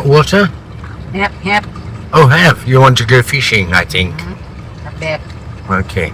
What water? Have. Oh, have. You want to go fishing, I think. A bed. Okay.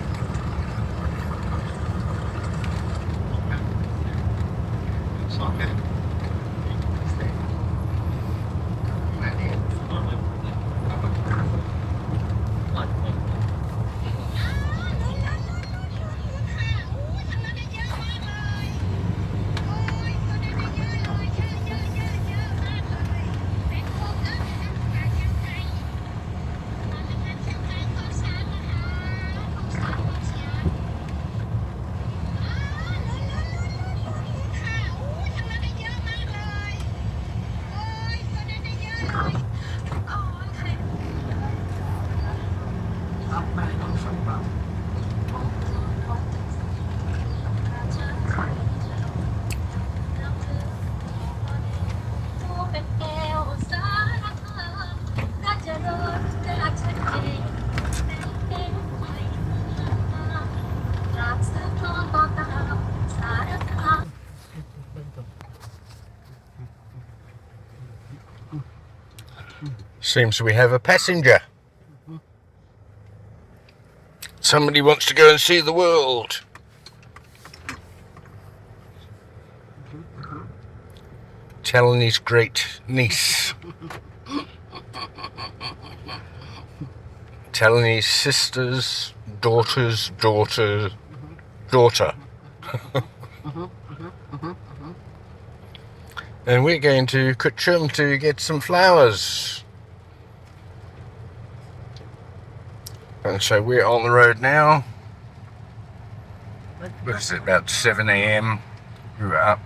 Seems we have a passenger. Somebody wants to go and see the world. Telling his great niece. Telling his sister's daughter's daughter. And we're going to Kutchum to get some flowers. And so we're on the road now. What is it, about 7 a.m? We were up.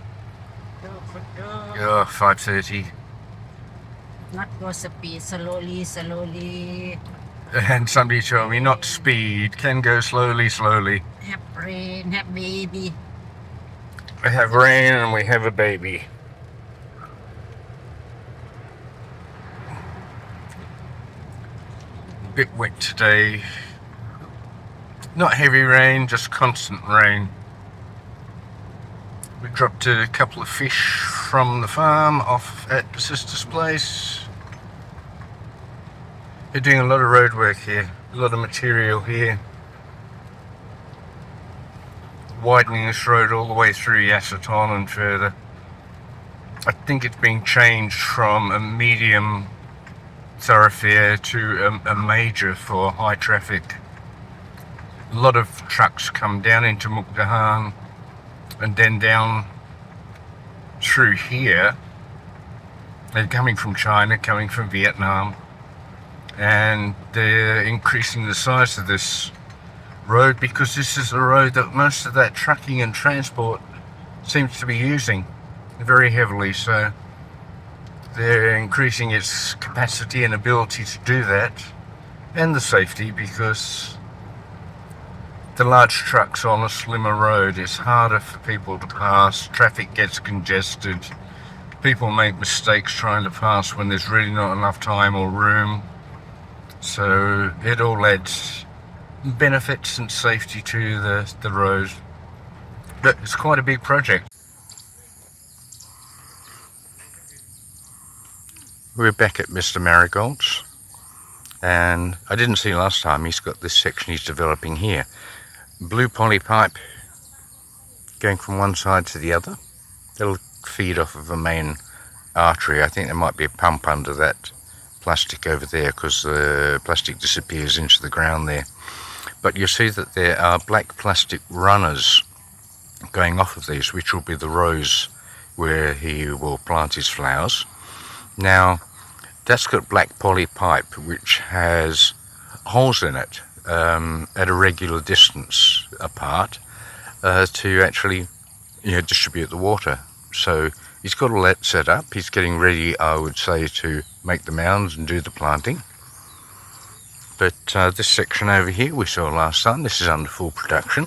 5:30. Not go speed, slowly. And somebody told me not speed, can go slowly. Have rain, have baby. We have rain and we have a baby. Bit wet today. Not heavy rain, just constant rain. We dropped a couple of fish from the farm off at the sister's place. They're doing a lot of road work here, a lot of material here. Widening this road all the way through Yasoton and further. I think it's being changed from a medium thoroughfare to a major for high traffic. A lot of trucks come down into Mukdahan and then down through here. They're coming from China, coming from Vietnam, and they're increasing the size of this road because this is a road that most of that trucking and transport seems to be using very heavily. So they're increasing its capacity and ability to do that, and the safety, because the large trucks on a slimmer road, it's harder for people to pass, traffic gets congested, people make mistakes trying to pass when there's really not enough time or room. So it all adds benefits and safety to the road. But it's quite a big project. We're back at Mr. Marigold's, and I didn't see last time, he's got this section he's developing here. Blue poly pipe going from one side to the other. It'll feed off of a main artery. I think there might be a pump under that plastic over there because the plastic disappears into the ground there. But you'll see that there are black plastic runners going off of these, which will be the rows where he will plant his flowers. Now, that's got black poly pipe which has holes in it at a regular distance apart to actually, distribute the water. So he's got all that set up. He's getting ready, I would say, to make the mounds and do the planting. But this section over here we saw last time, this is under full production.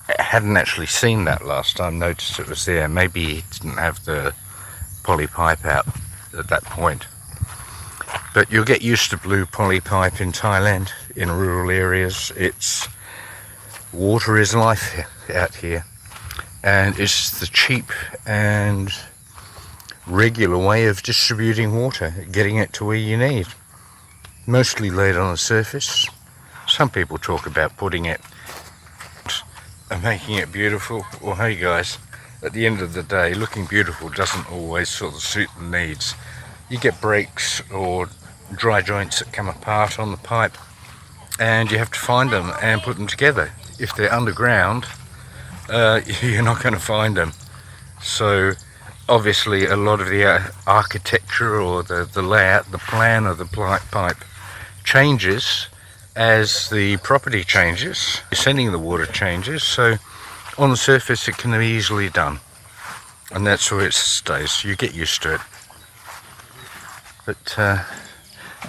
I hadn't actually seen that last time, noticed it was there. Maybe he didn't have the poly pipe out at that point. But you'll get used to blue poly pipe in Thailand, in rural areas. It's water is life out here, and it's the cheap and regular way of distributing water, getting it to where you need. Mostly laid on the surface. Some people talk about putting it and making it beautiful. Well, hey guys, at the end of the day, looking beautiful doesn't always sort of suit the needs. You get breaks or dry joints that come apart on the pipe, and you have to find them and put them together. If they're underground, you're not going to find them. So obviously a lot of the architecture or the layout, the plan of the pipe changes as the property changes, sending the water changes. So on the surface it can be easily done, and that's where it stays. You get used to it. But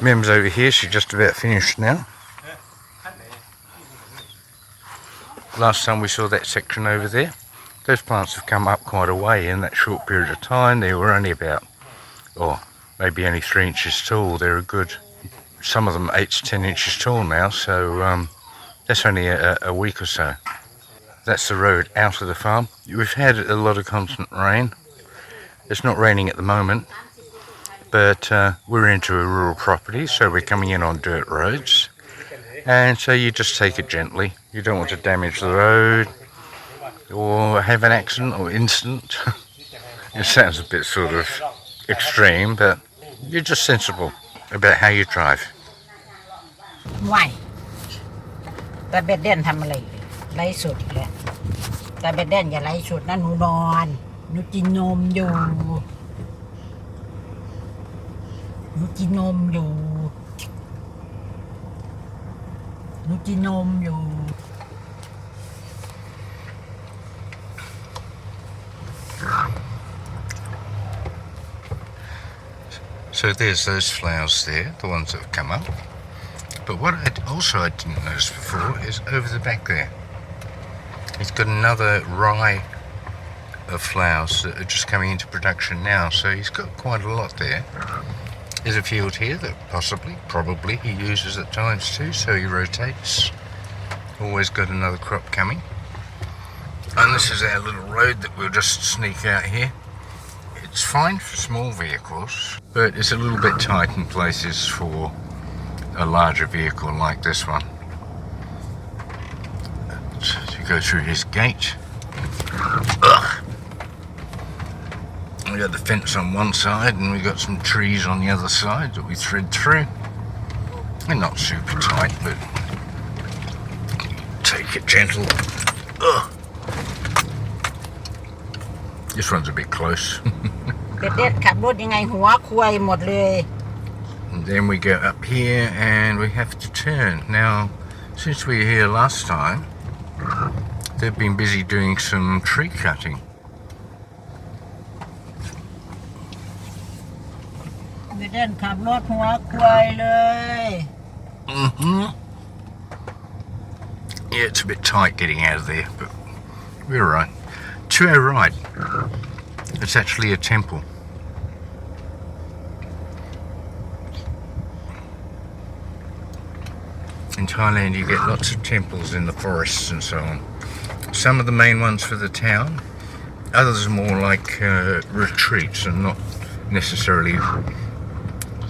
Mem's over here, she's just about finished now. Last time we saw that section over there, those plants have come up quite a way in that short period of time. They were only about, maybe only 3 inches tall. They're a good, some of them 8 to 10 inches tall now, so that's only a week or so. That's the road out of the farm. We've had a lot of constant rain. It's not raining at the moment, but we're into a rural property, so we're coming in on dirt roads, and so you just take it gently. You don't want to damage the road or have an accident or incident. It sounds a bit sort of extreme, but you're just sensible about how you drive. ไม่แต่เบ็ดเด่นทำอะไรเลยไล่สุดเลยแต่เบ็ดเด่นอย่าไล่สุดนะหนูนอนหนูกินนมอยู่หนูกินนมอยู่หนูกินนมอยู่ So there's those flowers there, the ones that have come up. But what I didn't notice before is over the back there. He's got another rye of flowers that are just coming into production now. So he's got quite a lot there. There's a field here that probably he uses at times too, so he rotates. Always got another crop coming. And this is our little road that we'll just sneak out here. It's fine for small vehicles, but it's a little bit tight in places for a larger vehicle like this one. So you go through his gate. We got the fence on one side and we got some trees on the other side that we thread through. They're not super tight, but take it gentle. This one's a bit close. เป็ดเด็ดขับรถยังไงหัวควายหมดเลย And then we go up here and we have to turn. Now, since we were here last time, they've been busy doing some tree cutting. เป็ดเด็ดขับรถหัวควายเลย Yeah, it's a bit tight getting out of there, but we're alright. To our right, it's actually a temple. In Thailand you get lots of temples in the forests and so on. Some of the main ones for the town, others are more like retreats and not necessarily, I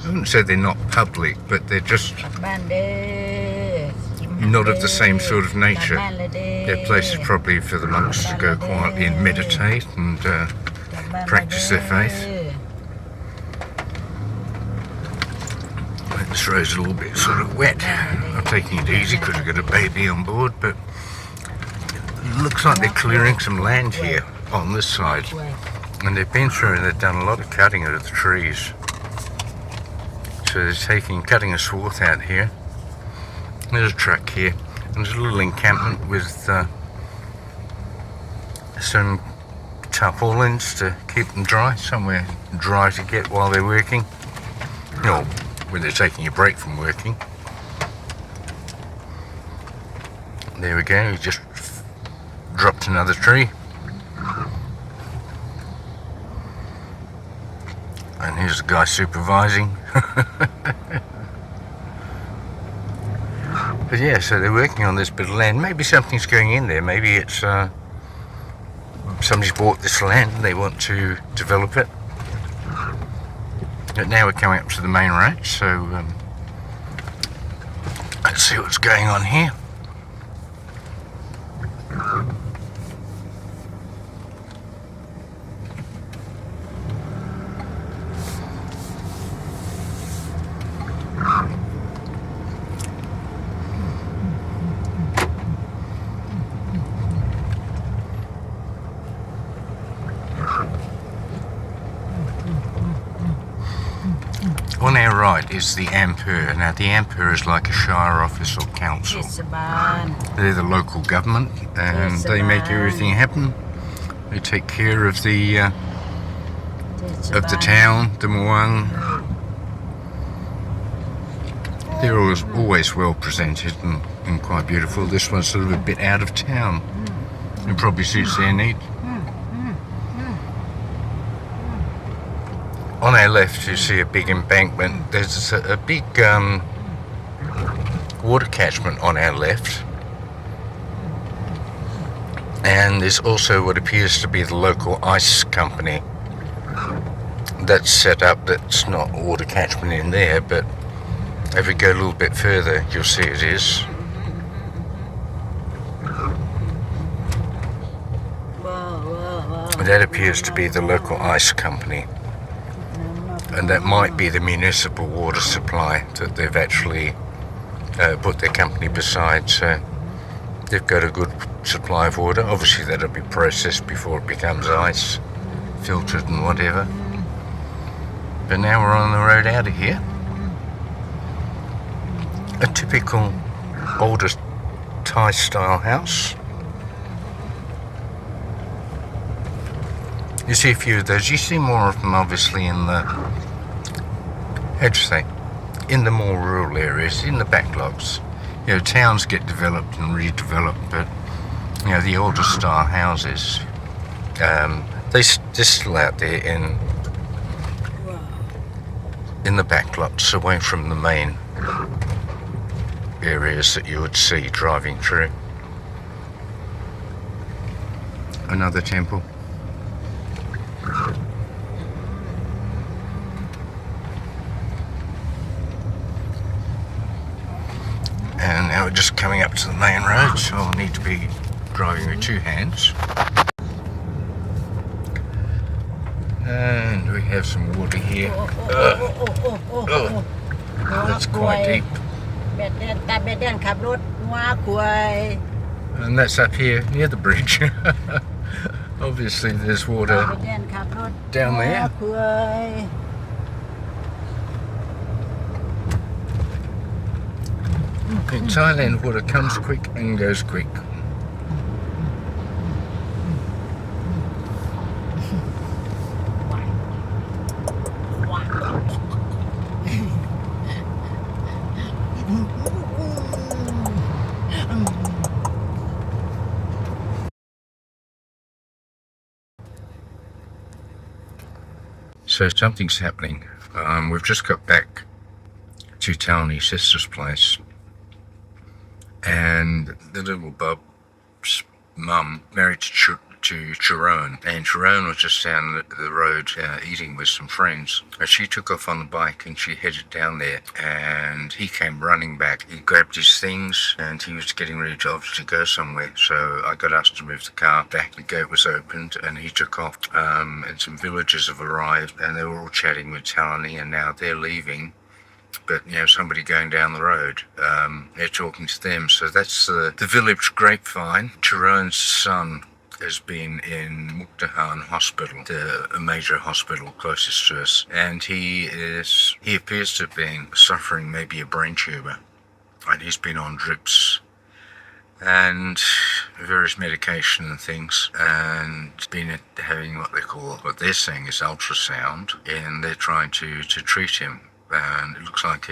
wouldn't say they're not public, but they're just บ้านเด้อ not of the same sort of nature. They're places probably for the monks to go quietly and meditate and practice their faith. This road's a little bit sort of wet. I'm taking it easy because I've got a baby on board, but it looks like they're clearing some land here on this side. And they've been through and they've done a lot of cutting of the trees. So they're cutting a swath out here. There's a truck here. And there's a little encampment with some tarpaulins to keep them dry, somewhere dry to get while they're working. Or when they're taking a break from working. There we go, we just dropped another tree. And here's the guy supervising. But yeah, so they're working on this bit of land. Maybe something's going in there. Maybe it's somebody's bought this land and they want to develop it. But now we're coming up to the main road, so let's see what's going on here. On our right is the Ampere. Now the Ampere is like a shire office or council. เทศบาล They're the local government and they make everything happen. They take care of the town, the Muang. They're always well presented and quite beautiful. This one's sort of a bit out of town. It probably suits their need. On our left you see a big embankment. There's a big water catchment on our left. And there's also what appears to be the local ice company that's set up. That's not water catchment in there, but if we go a little bit further you'll see it is. That appears to be the local ice company. And that might be the municipal water supply that they've actually put their company beside, so they've got a good supply of water. Obviously that'll be processed before it becomes ice, filtered and whatever. But now we're on the road out of here. A typical older Thai style house. You see a few of those. You see more of them obviously in the, how'd you say, in the more rural areas, in the backlogs. You know, towns get developed and redeveloped, but you know, the older style houses, they're still out there in the backlots, away from the main areas that you would see driving through. Another temple. And now we're just coming up to the main road, so I'll need to be driving with two hands. And we have some water here. That's quite deep. เบ็ดเด่นตาเบ็ดเด่นขับรถงัวควาย And that's up here near the bridge. Obviously there's water เบ็ดเด่นขับรถ down งัว there. ควาย In Thailand water comes quick and goes quick. So something's happening. We've just got back to Talani's sister's place, and the little Bob's mum married to Sharon, and Sharon was just down the road eating with some friends. And she took off on the bike and she headed down there, and he came running back. He grabbed his things and he was getting ready to obviously go somewhere, so I got asked to move the car back. The gate was opened and he took off, and some villagers have arrived and they were all chatting with Talani, and now they're leaving. But you know, somebody going down the road, they're talking to them. So that's the village grapevine. Sharon's son has been in Mukdahan Hospital, a major hospital closest to us, and he appears to have been suffering maybe a brain tumor, and he's been on drips and various medication and things, and been having what they're saying is ultrasound, and they're trying to treat him. And it looks like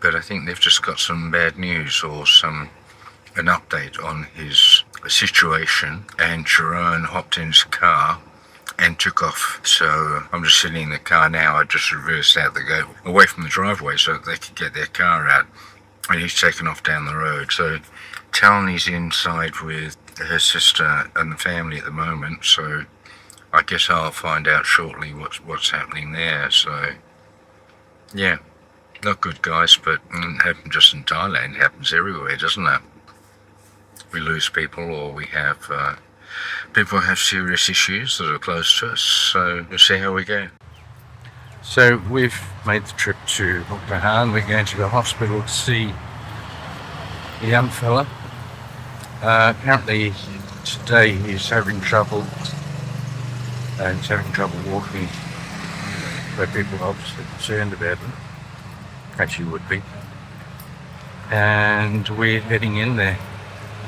but I think they've just got some bad news or an update on his situation, and Sharon hopped in his car and took off. So I'm just sitting in the car now. I just reversed out the gate away from the driveway so that they could get their car out, and he's taken off down the road. So Talani's inside with her sister and the family at the moment, so I guess I'll find out shortly what's happening there. So Yeah, not good, guys, but it happens just in Thailand. It happens everywhere, doesn't it? We lose people, or we have people have serious issues that are close to us. So we'll see how we go. So we've made the trip to Rural Thailand. We're going to the hospital to see a young fella. Apparently today he's having trouble walking, where people are obviously concerned about him, as you would be. And we're heading in there.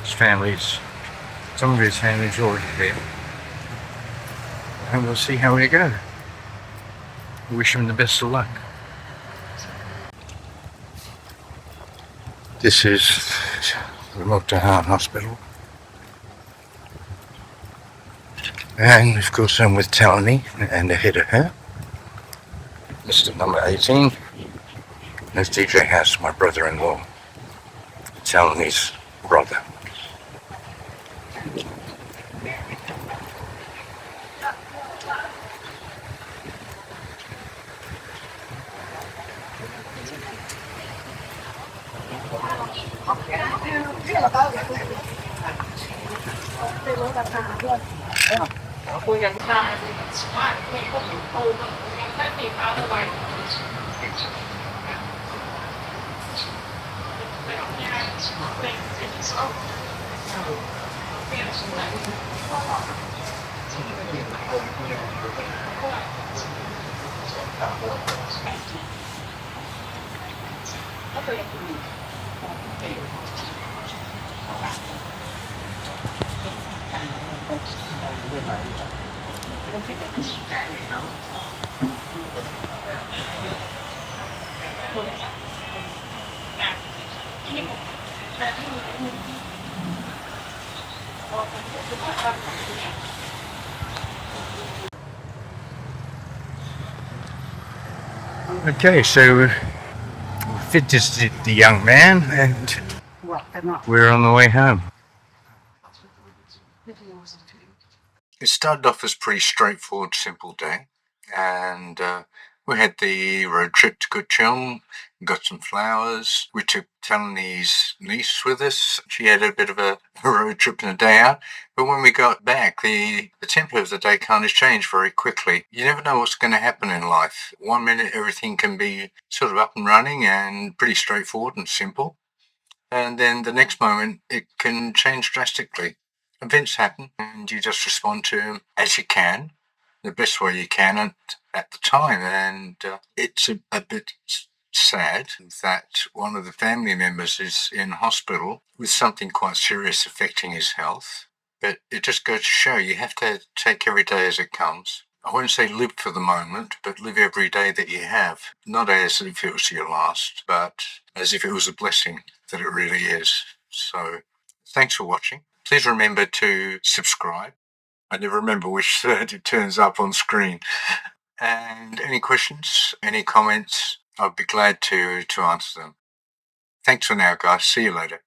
Some of his family's already there. And we'll see how we go. Wish him the best of luck. This is the Mukdahan Hospital. And of course I'm with Talani and ahead of her, Mr. Number 18. There's DJ House, my brother-in-law, Talani's brother. Okay, so we visited the young man and we're on the way home. It started off as a pretty straightforward, simple day, and we had the road trip to Kuchum, got some flowers. We took Talani's niece with us. She had a bit of a road trip and a day out, but when we got back, the tempo of the day kind of changed very quickly. You never know what's going to happen in life. One minute everything can be sort of up and running and pretty straightforward and simple, and then the next moment it can change drastically. Events happen and you just respond to them as you can, the best way you can at the time. And it's a bit sad that one of the family members is in hospital with something quite serious affecting his health. But it just goes to show you have to take every day as it comes. I won't say live for the moment, but live every day that you have. Not as if it was your last, but as if it was a blessing that it really is. So thanks for watching. Please remember to subscribe. I never remember which it turns up on screen. And any questions, any comments, I'd be glad to answer them. Thanks for now, guys. See you later.